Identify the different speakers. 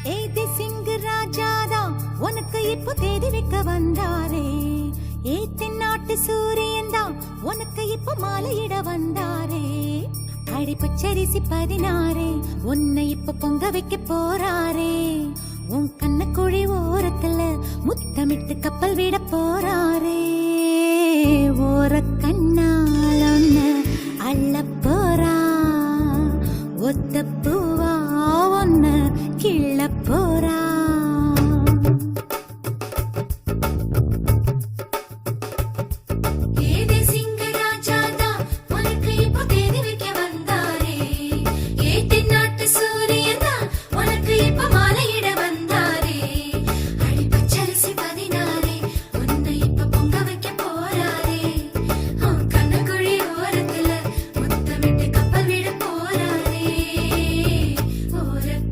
Speaker 1: ஏதி சிங்கு ராஜாதா உனக்கு இப்போ தேதி வைக்க வந்தாரே. தென்னாட்டு சூரியன் தான் உனக்கு இப்போ மாலையிட வந்தாரே. அடி பச்சரிசி 16 உன்னை இப்ப பொங்க வைக்க போறாரே. உன் கண்ண குழி ஓரத்துல முத்தமிட்டு கப்பல் விட போறாரே. ஓர கண்ணால் ஒன்ன அள்ள போறா. ஒத்த பூவா ஒன்ன கிள்ள